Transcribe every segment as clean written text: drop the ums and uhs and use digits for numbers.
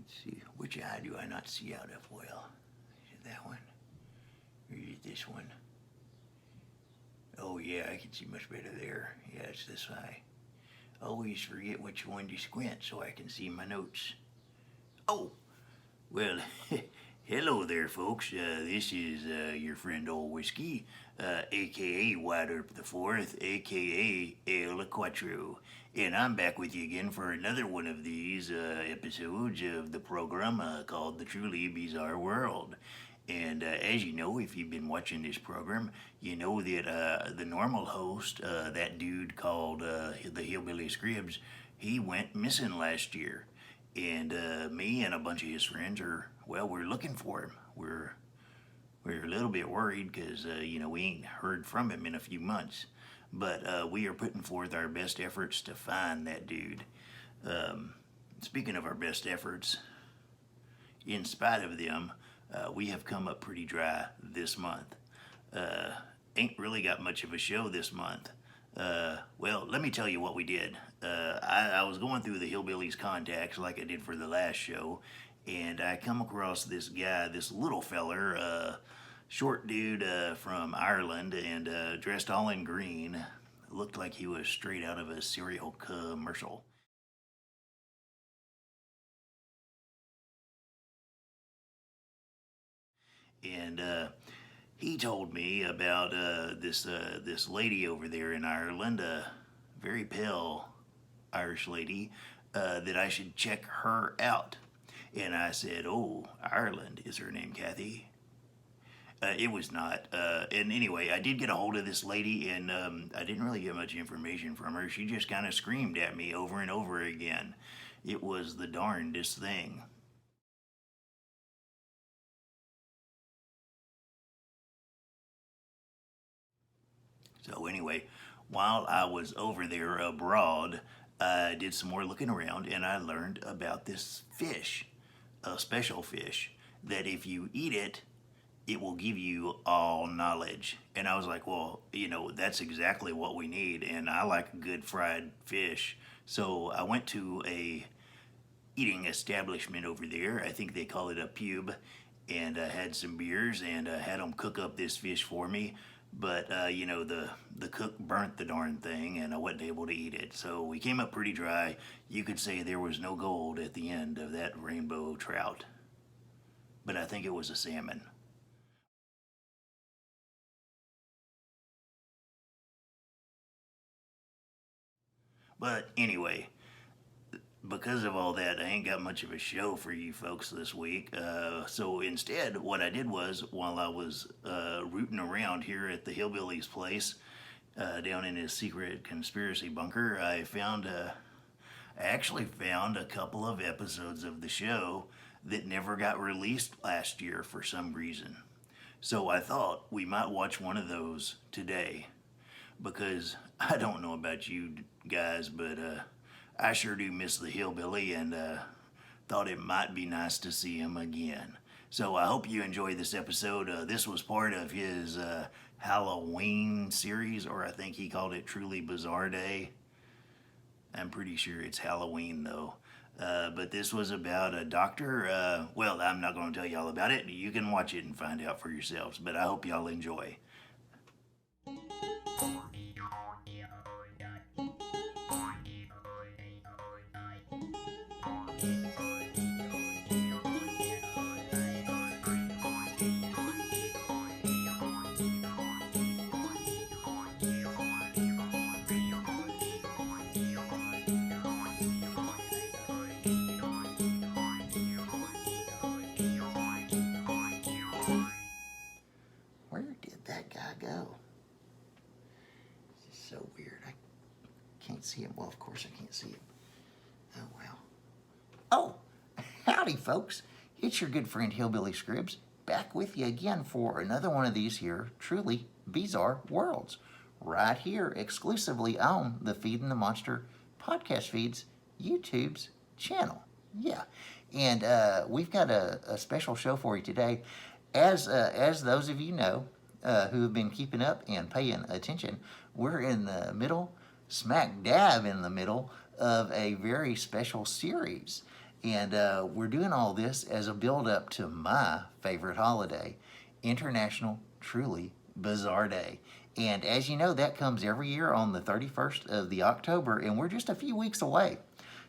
Let's see, which eye do I not see out of well? Is it that one? Or is it this one? Oh yeah, I can see much better there. Yeah, it's this eye. Always forget which one to squint so I can see my notes. Oh, well, hello there, folks. This is your friend Old Whiskey, a.k.a. Wyatt Earp the Fourth, a.k.a. El Quattro. And I'm back with you again for another one of these episodes of the program called The Truly Bizarre World. And as you know, if you've been watching this program, you know that the normal host, that dude called the Hillbilly Scribbs, he went missing last year. And me and a bunch of his friends we're looking for him. We're a little bit worried because, we ain't heard from him in a few months. But we are putting forth our best efforts to find that dude. Speaking of our best efforts, in spite of them, we have come up pretty dry this month. Ain't really got much of a show this month. Well, let me tell you what we did. I was going through the Hillbillies contacts like I did for the last show, and I come across this guy, this little feller, short dude from Ireland, and dressed all in green. Looked like he was straight out of a cereal commercial. And he told me about this lady over there in Ireland, a very pale Irish lady, that I should check her out. And I said, "Oh, Ireland, is her name Kathy?" It was not. And anyway, I did get a hold of this lady, and I didn't really get much information from her. She just kind of screamed at me over and over again. It was the darndest thing. So anyway, while I was over there abroad, I did some more looking around, and I learned about this fish, a special fish, that if you eat it, it will give you all knowledge. And I was like, well, that's exactly what we need, and I like good fried fish. So I went to a eating establishment over there. I think they call it a pub, and I had some beers and had them cook up this fish for me. But the cook burnt the darn thing, and I wasn't able to eat it. So we came up pretty dry. You could say there was no gold at the end of that rainbow trout. But I think it was a salmon. But anyway, because of all that, I ain't got much of a show for you folks this week. So instead, what I did was, while I was rooting around here at the Hillbilly's place, down in his secret conspiracy bunker, I actually found a couple of episodes of the show that never got released last year for some reason. So I thought we might watch one of those today, because I don't know about you guys, but I sure do miss the Hillbilly, and thought it might be nice to see him again. So I hope you enjoy this episode. This was part of his Halloween series, or I think he called it Truly Bizarre Day. I'm pretty sure it's Halloween though. But this was about a doctor. Well, I'm not going to tell you all about it. You can watch it and find out for yourselves, but I hope y'all enjoy. Where did that guy go? This is so weird. I can't see him. Well, of course I can't see him. Oh, well. Oh, howdy, folks. It's your good friend Hillbilly Scribbs, back with you again for another one of these here truly bizarre worlds, right here exclusively on the Feeding the Monster podcast feeds YouTube's channel. Yeah, and we've got a special show for you today. As those of you know who have been keeping up and paying attention, we're in the middle, smack dab in the middle of a very special series. And we're doing all this as a build-up to my favorite holiday, International Truly Bizarre Day. And as you know, that comes every year on the 31st of the October, and we're just a few weeks away.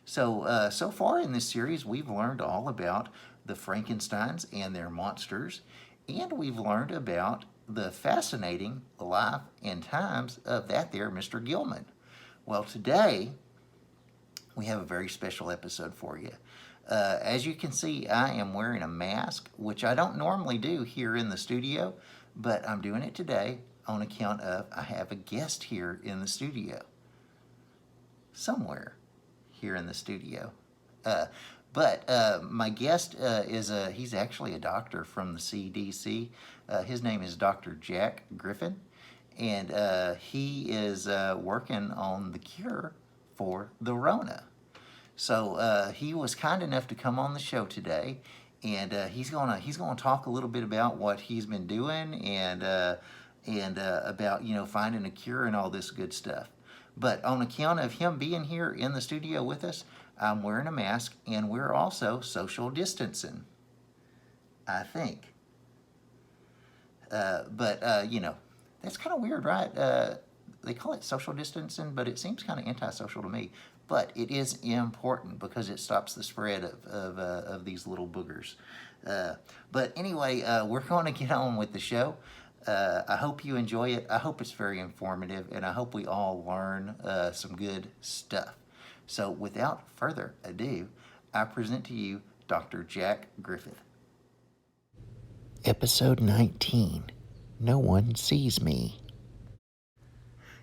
So, so far in this series, we've learned all about the Frankensteins and their monsters, and we've learned about the fascinating life and times of that there Mr. Gilman. Well, today, we have a very special episode for you. As you can see, I am wearing a mask, which I don't normally do here in the studio, but I'm doing it today on account of I have a guest here in the studio. Somewhere here in the studio. But my guest he's actually a doctor from the CDC. His name is Dr. Jack Griffin, and he is working on the cure for the Rona. So he was kind enough to come on the show today, and he's gonna talk a little bit about what he's been doing and about finding a cure and all this good stuff. But on account of him being here in the studio with us, I'm wearing a mask, and we're also social distancing, I think. But that's kind of weird, right? They call it social distancing, but it seems kind of antisocial to me. But it is important because it stops the spread of these little boogers. But anyway, we're going to get on with the show. I hope you enjoy it. I hope it's very informative, and I hope we all learn some good stuff. So without further ado, I present to you Dr. Jack Griffith. Episode 19, No One Sees Me.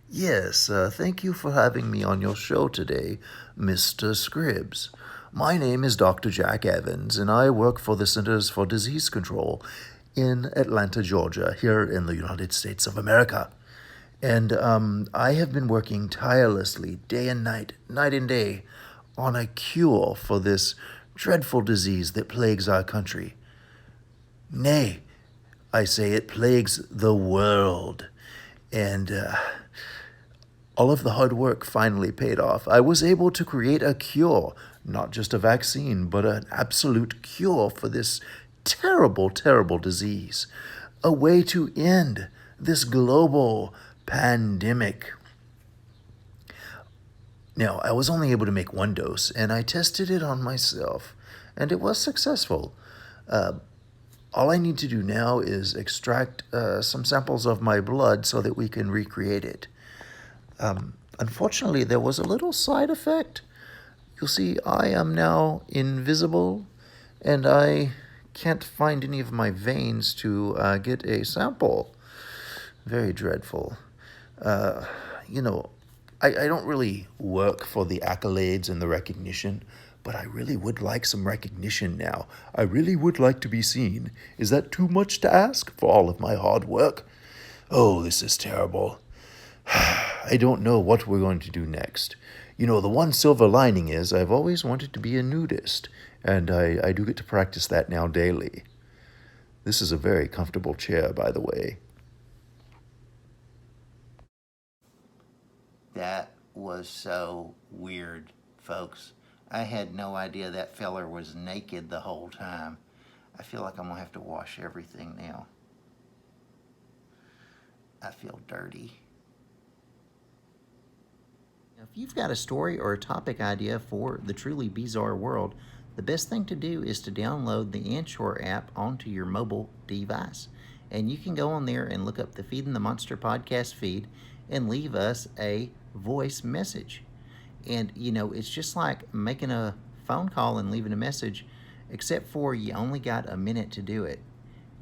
Yes, thank you for having me on your show today, Mr. Scribbs. My name is Dr. Jack Evans, and I work for the Centers for Disease Control in Atlanta, Georgia, here in the United States of America. And I have been working tirelessly, day and night and day, on a cure for this dreadful disease that plagues our country. Nay, I say it plagues the world. And all of the hard work finally paid off. I was able to create a cure, not just a vaccine, but an absolute cure for this terrible, terrible disease. A way to end this global pandemic. Now, I was only able to make one dose, and I tested it on myself, and it was successful. All I need to do now is extract some samples of my blood so that we can recreate it. Unfortunately, there was a little side effect. You'll see, I am now invisible, and I can't find any of my veins to get a sample. Very dreadful. I don't really work for the accolades and the recognition, but I really would like some recognition now. I really would like to be seen. Is that too much to ask for all of my hard work? Oh, this is terrible. I don't know what we're going to do next. The one silver lining is I've always wanted to be a nudist, and I do get to practice that now daily. This is a very comfortable chair, by the way. That was so weird, folks. I had no idea that feller was naked the whole time. I feel like I'm going to have to wash everything now. I feel dirty. Now, if you've got a story or a topic idea for the Truly Bizarre World, the best thing to do is to download the Anchor app onto your mobile device. And you can go on there and look up the Feeding the Monster podcast feed and leave us a voice message. And, it's just like making a phone call and leaving a message, except for you only got a minute to do it.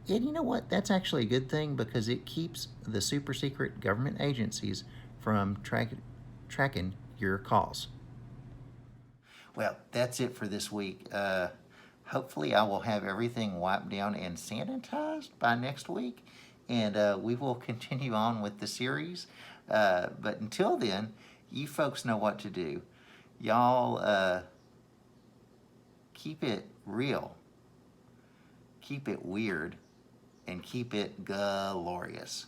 And you know what? That's actually a good thing because it keeps the super secret government agencies from tracking your calls. Well, that's it for this week. Hopefully I will have everything wiped down and sanitized by next week, and we will continue on with the series. But until then, you folks know what to do. Y'all keep it real, keep it weird, and keep it glorious.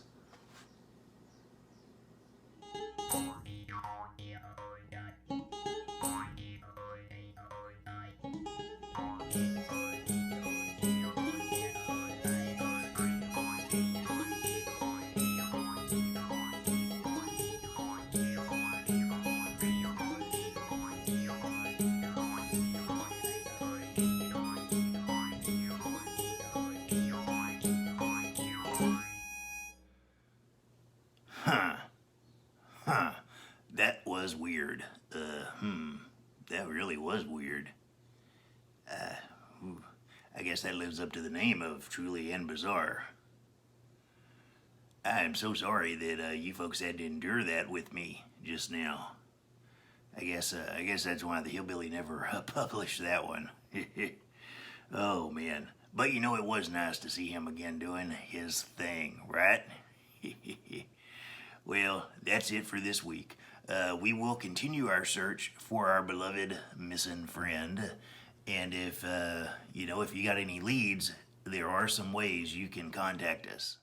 guess that lives up to the name of truly and bizarre. I am so sorry that you folks had to endure that with me just now. I guess that's why the Hillbilly never published that one. Oh man. But you know, it was nice to see him again doing his thing, right? Well, that's it for this week. We will continue our search for our beloved missing friend. And if you got any leads, there are some ways you can contact us.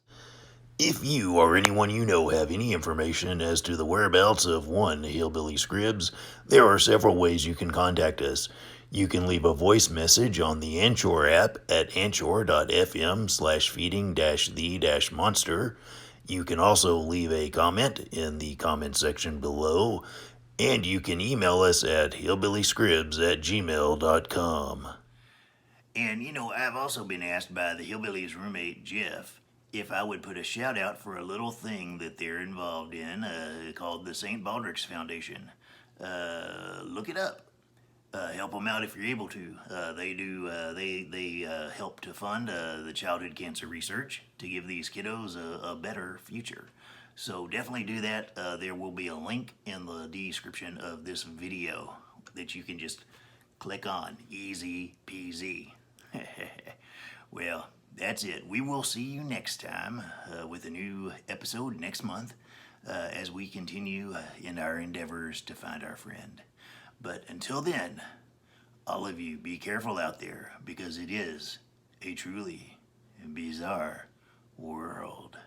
If you or anyone you know have any information as to the whereabouts of one Hillbilly Scribbs, there are several ways you can contact us. You can leave a voice message on the Anchor app at anchor.fm/feeding-the-monster. You can also leave a comment in the comment section below, and you can email us at hillbillyscribbs@gmail.com. And I've also been asked by the Hillbilly's roommate, Jeff, if I would put a shout out for a little thing that they're involved in called the St. Baldrick's Foundation. Look it up. Help them out if you're able to. They help to fund the childhood cancer research to give these kiddos a better future. So definitely do that. There will be a link in the description of this video that you can just click on. Easy peasy. Well, that's it. We will see you next time with a new episode next month as we continue in our endeavors to find our friend. But until then, all of you be careful out there because it is a truly bizarre world.